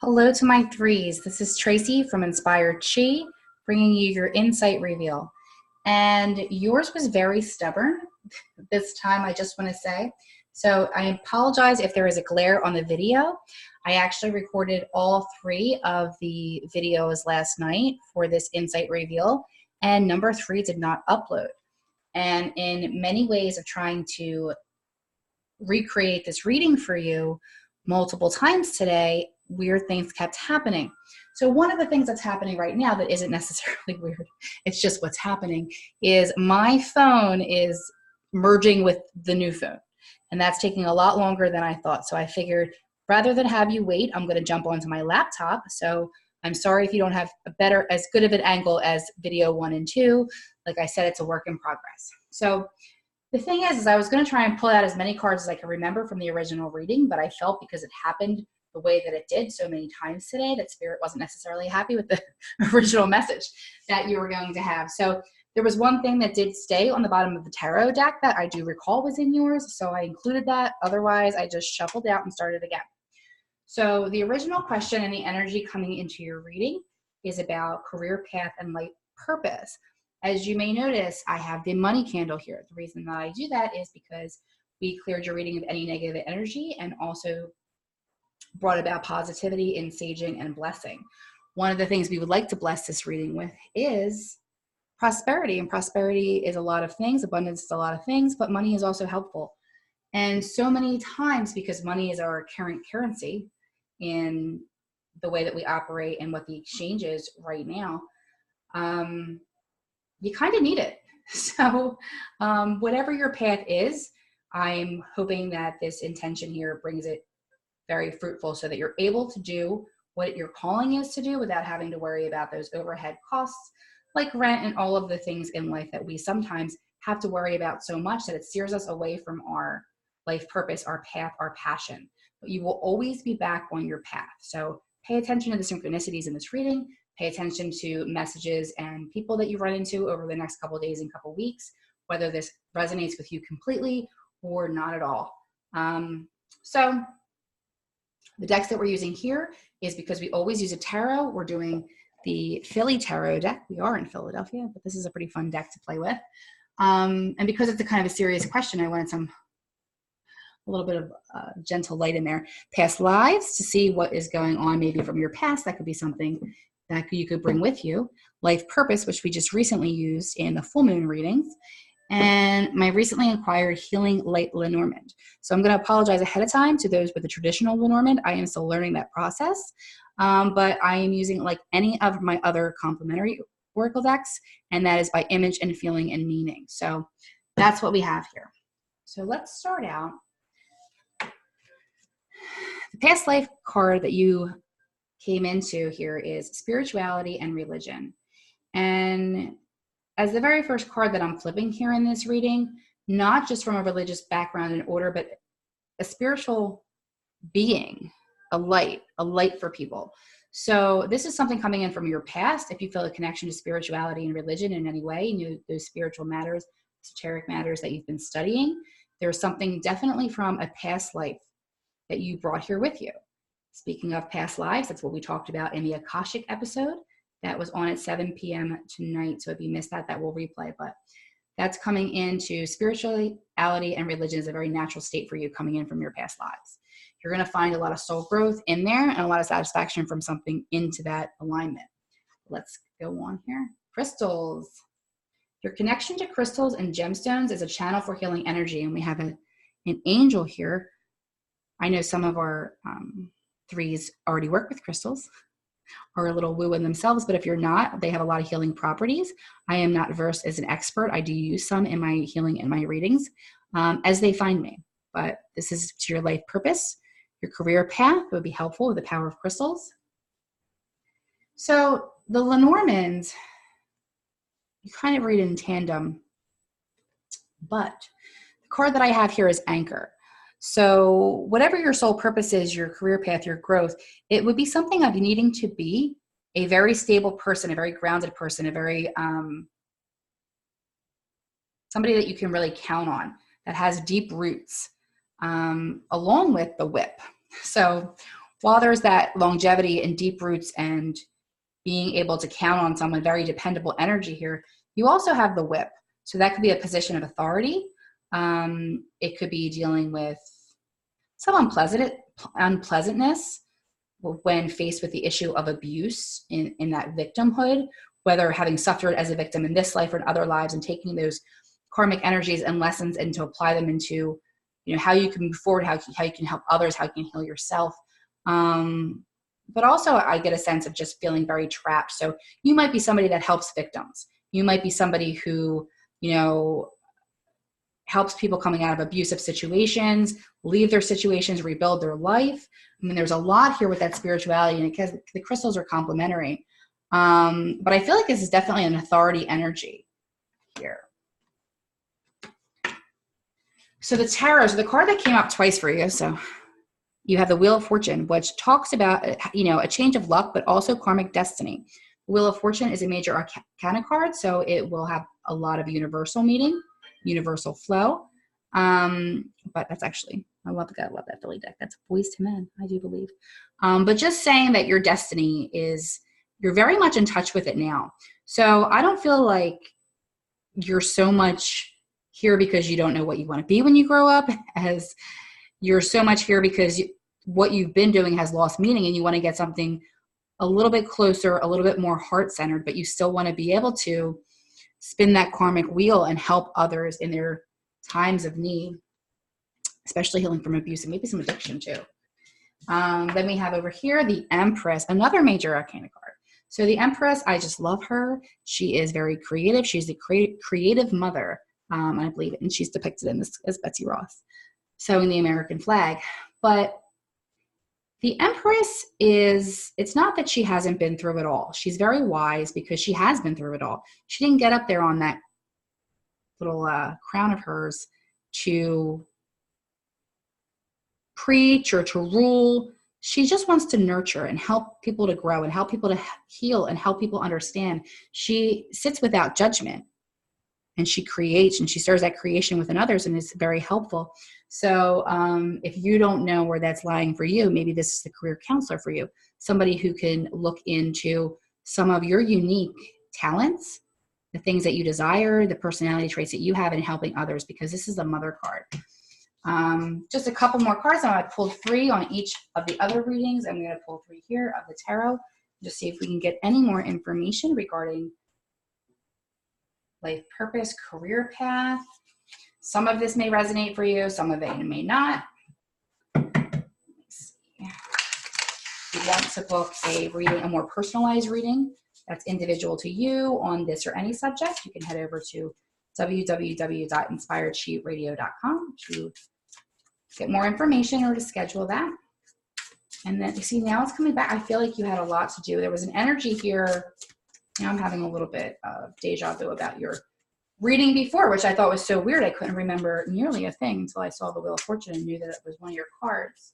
Hello to my threes. This is Tracy from Inspired Chi, bringing you your insight reveal. And yours was very stubborn this time, I just want to say. So I apologize if there is a glare on the video. I actually recorded all three of the videos last night for this insight reveal, and number three did not upload. And in many ways of trying to recreate this reading for you multiple times today, weird things kept happening. So one of the things that's happening right now that isn't necessarily weird, it's just what's happening, is my phone is merging with the new phone. And that's taking a lot longer than I thought. So I figured rather than have you wait, I'm going to jump onto my laptop. So I'm sorry if you don't have as good of an angle as video 1 and 2. Like I said, it's a work in progress. So the thing is I was going to try and pull out as many cards as I could remember from the original reading, but I felt because it happened the way that it did so many times today that Spirit wasn't necessarily happy with the original message that you were going to have. So there was one thing that did stay on the bottom of the tarot deck that I do recall was in yours, so I included that. Otherwise, I just shuffled out and started again. So the original question and the energy coming into your reading is about career path and life purpose. As you may notice, I have the money candle here. The reason that I do that is because we cleared your reading of any negative energy and also brought about positivity and saging and blessing. One of the things we would like to bless this reading with is prosperity. And prosperity is a lot of things. Abundance is a lot of things, but money is also helpful. And so many times, because money is our current currency in the way that we operate and what the exchange is right now, you kind of need it. So whatever your path is, I'm hoping that this intention here brings it very fruitful so that you're able to do what your calling is to do without having to worry about those overhead costs like rent and all of the things in life that we sometimes have to worry about so much that it steers us away from our life purpose, our path, our passion. But you will always be back on your path. So pay attention to the synchronicities in this reading. Pay attention to messages and people that you run into over the next couple of days and couple of weeks, whether this resonates with you completely or not at all. So the decks that we're using here is because we always use a tarot. We're doing the Philly Tarot deck. We are in Philadelphia, but this is a pretty fun deck to play with. And because it's a kind of a serious question, I wanted a little bit of gentle light in there. Past lives, to see what is going on maybe from your past. That could be something that you could bring with you. Life purpose, which we just recently used in the full moon readings. And my recently acquired Healing Light Lenormand. So I'm going to apologize ahead of time to those with the traditional Lenormand. I am still learning that process, but I am using like any of my other complementary oracle decks, and that is by image and feeling and meaning. So that's what we have here. So let's start out. The past life card that you came into here is spirituality and religion. And as the very first card that I'm flipping here in this reading, not just from a religious background and order, but a spiritual being, a light for people. So this is something coming in from your past. If you feel a connection to spirituality and religion in any way, you know, those spiritual matters, esoteric matters that you've been studying, there's something definitely from a past life that you brought here with you. Speaking of past lives, that's what we talked about in the Akashic episode. That was on at 7 p.m. tonight. So if you missed that, that will replay. But that's coming into spirituality and religion is a very natural state for you coming in from your past lives. You're going to find a lot of soul growth in there and a lot of satisfaction from something into that alignment. Let's go on here. Crystals. Your connection to crystals and gemstones is a channel for healing energy. And we have an angel here. I know some of our threes already work with crystals, are a little woo in themselves, but if you're not, they have a lot of healing properties. I am not versed as an expert. I do use some in my healing and my readings as they find me, but this is to your life purpose, your career path. It would be helpful with the power of crystals. So the Lenormand, you kind of read in tandem, but the card that I have here is Anchor. So whatever your soul purpose is, your career path, your growth, it would be something of needing to be a very stable person, a very grounded person, a very somebody that you can really count on, that has deep roots, along with the whip. So while there's that longevity and deep roots and being able to count on someone, very dependable energy here, you also have the whip. So that could be a position of authority. It could be dealing with some unpleasantness when faced with the issue of abuse in that victimhood, whether having suffered as a victim in this life or in other lives, and taking those karmic energies and lessons and to apply them into, how you can move forward, how you can help others, how you can heal yourself. But also I get a sense of just feeling very trapped. So you might be somebody that helps victims. You might be somebody who, helps people coming out of abusive situations, leave their situations, rebuild their life. I mean, there's a lot here with that spirituality, and because the crystals are complementary. But I feel like this is definitely an authority energy here. So the tarot, so the card that came up twice for you, so you have the Wheel of Fortune, which talks about, a change of luck, but also karmic destiny. The Wheel of Fortune is a major arcana card, so it will have a lot of universal meaning, universal flow. But that's actually, I love that Philly deck. That's Boys to Men, I do believe. But just saying that your destiny is, you're very much in touch with it now. So I don't feel like you're so much here because you don't know what you want to be when you grow up, as you're so much here because what you've been doing has lost meaning and you want to get something a little bit closer, a little bit more heart-centered, but you still want to be able to spin that karmic wheel and help others in their times of need, especially healing from abuse and maybe some addiction too. Then we have over here the Empress, another major arcana card. So the Empress, I just love her. She is very creative. She's the creative mother, I believe, and she's depicted in this as Betsy Ross, sewing the American flag. But the Empress is, it's not that she hasn't been through it all. She's very wise because she has been through it all. She didn't get up there on that little crown of hers to preach or to rule. She just wants to nurture and help people to grow and help people to heal and help people understand. She sits without judgment and she creates and she stirs that creation within others, and it's very helpful. So if you don't know where that's lying for you, maybe this is the career counselor for you, somebody who can look into some of your unique talents, the things that you desire, the personality traits that you have in helping others, because this is the Mother card. Just a couple more cards. I pulled 3 on each of the other readings. I'm going to pull 3 here of the tarot, just see if we can get any more information regarding life purpose, career path. Some of this may resonate for you, some of it may not. Let's see. If you want to book a reading, a more personalized reading that's individual to you on this or any subject, you can head over to www.inspiredsheetradio.com to get more information or to schedule that. And then you see now it's coming back. I feel like you had a lot to do. There was an energy here. Now I'm having a little bit of deja vu about your reading before, which I thought was so weird. I couldn't remember nearly a thing until I saw the Wheel of Fortune and knew that it was one of your cards.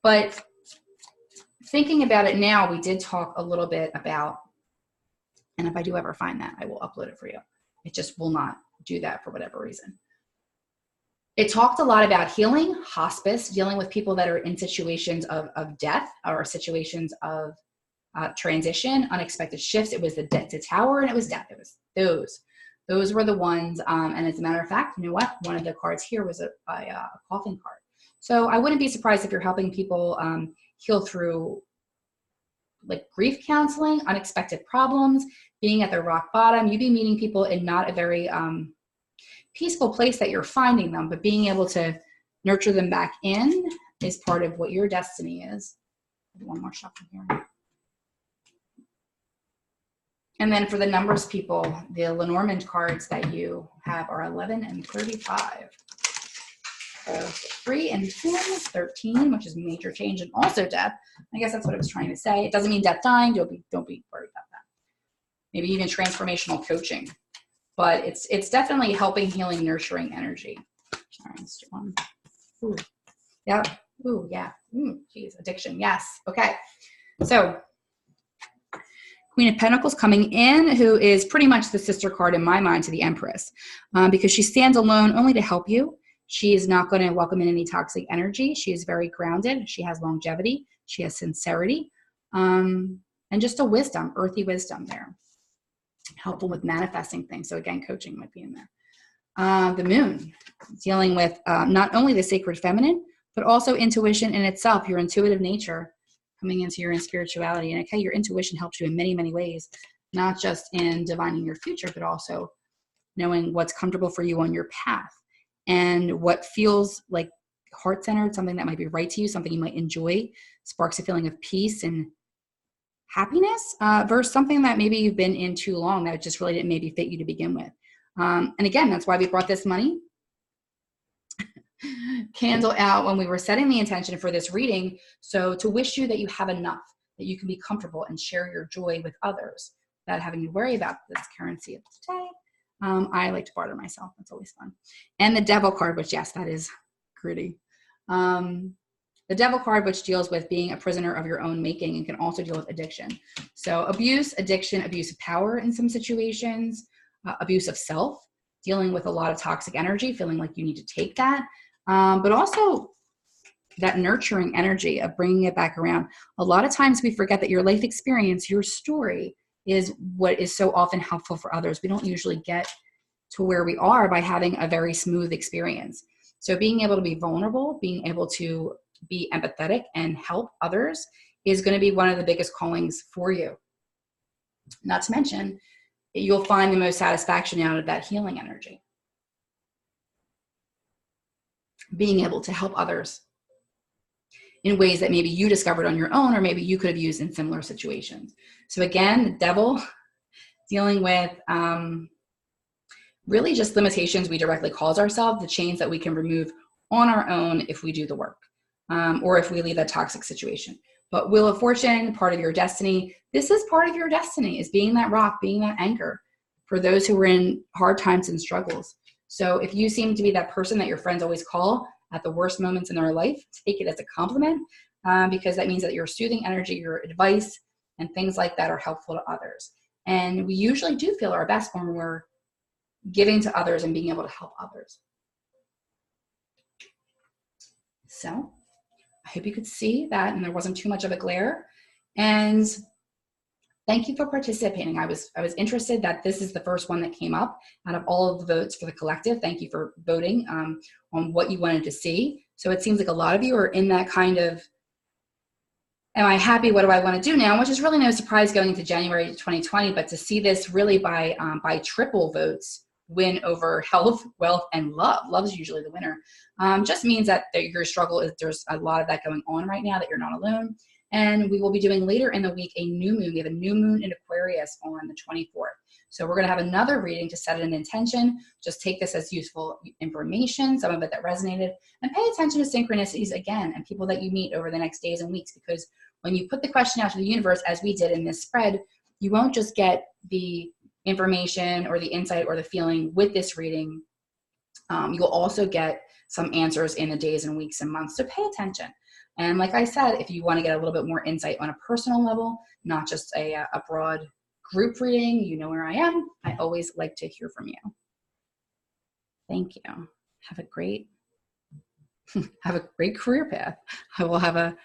But thinking about it now, we did talk a little bit about, and if I do ever find that, I will upload it for you. It just will not do that for whatever reason. It talked a lot about healing, hospice, dealing with people that are in situations of death or situations of transition, unexpected shifts. It was the tower and it was death. It was those were the ones. And as a matter of fact, you know what? One of the cards here was a coffin card. So I wouldn't be surprised if you're helping people heal through like grief counseling, unexpected problems, being at the rock bottom. You'd be meeting people in not a very peaceful place that you're finding them, but being able to nurture them back in is part of what your destiny is. One more shuffle here. And then for the numbers people, the Lenormand cards that you have are 11 and 35. So 3 and 10, 13, which is major change and also death. I guess that's what I was trying to say. It doesn't mean death dying. Don't be worried about that. Maybe even transformational coaching. But it's definitely helping, healing, nurturing energy. All right, let's do one. Ooh. Yep. Ooh, yeah. Geez, addiction. Yes. Okay. So Queen of Pentacles coming in, who is pretty much the sister card in my mind to the Empress, because she stands alone only to help you. She is not going to welcome in any toxic energy. She is very grounded. She has longevity. She has sincerity, and just a wisdom, earthy wisdom there. Helpful with manifesting things. So again, coaching might be in there. The moon, dealing with not only the sacred feminine, but also intuition in itself, your intuitive nature coming into your spirituality. And okay, your intuition helps you in many, many ways, not just in divining your future, but also knowing what's comfortable for you on your path and what feels like heart-centered, something that might be right to you, something you might enjoy, sparks a feeling of peace and happiness, versus something that maybe you've been in too long that just really didn't maybe fit you to begin with. And again, that's why we brought this money candle out when we were setting the intention for this reading. So to wish you that you have enough, that you can be comfortable and share your joy with others without having to worry about this currency of today. I like to barter myself. That's always fun. And the Devil card, which yes, that is gritty. The Devil card, which deals with being a prisoner of your own making and can also deal with addiction. So abuse, addiction, abuse of power in some situations, abuse of self, dealing with a lot of toxic energy, feeling like you need to take that, but also that nurturing energy of bringing it back around. A lot of times we forget that your life experience, your story, is what is so often helpful for others. We don't usually get to where we are by having a very smooth experience. So being able to be vulnerable, being able to be empathetic and help others is going to be one of the biggest callings for you. Not to mention, you'll find the most satisfaction out of that healing energy. Being able to help others in ways that maybe you discovered on your own, or maybe you could have used in similar situations. So again, the Devil, dealing with really just limitations we directly cause ourselves, the chains that we can remove on our own if we do the work, or if we leave that toxic situation. But Wheel of Fortune, part of your destiny. This is part of your destiny, is being that rock, being that anchor for those who are in hard times and struggles. So if you seem to be that person that your friends always call at the worst moments in their life, take it as a compliment, because that means that your soothing energy, your advice, and things like that are helpful to others. And we usually do feel our best when we're giving to others and being able to help others. So I hope you could see that and there wasn't too much of a glare. And thank you for participating. I was interested that this is the first one that came up out of all of the votes for the collective. Thank you for voting on what you wanted to see. So it seems like a lot of you are in that kind of, am I happy? What do I want to do now? Which is really no surprise going into January 2020, but to see this really by triple votes win over health, wealth, and love. Love is usually the winner. Just means that your struggle is, there's a lot of that going on right now, that you're not alone. And we will be doing later in the week a new moon. We have a new moon in Aquarius on the 24th. So we're going to have another reading to set an intention. Just take this as useful information, some of it that resonated, and pay attention to synchronicities again and people that you meet over the next days and weeks, because when you put the question out to the universe, as we did in this spread, you won't just get the information or the insight or the feeling with this reading. You'll also get some answers in the days and weeks and months. So pay attention. And like I said, if you want to get a little bit more insight on a personal level, not just a broad group reading, you know where I am. I always like to hear from you. Thank you. Have a great career path. I will have a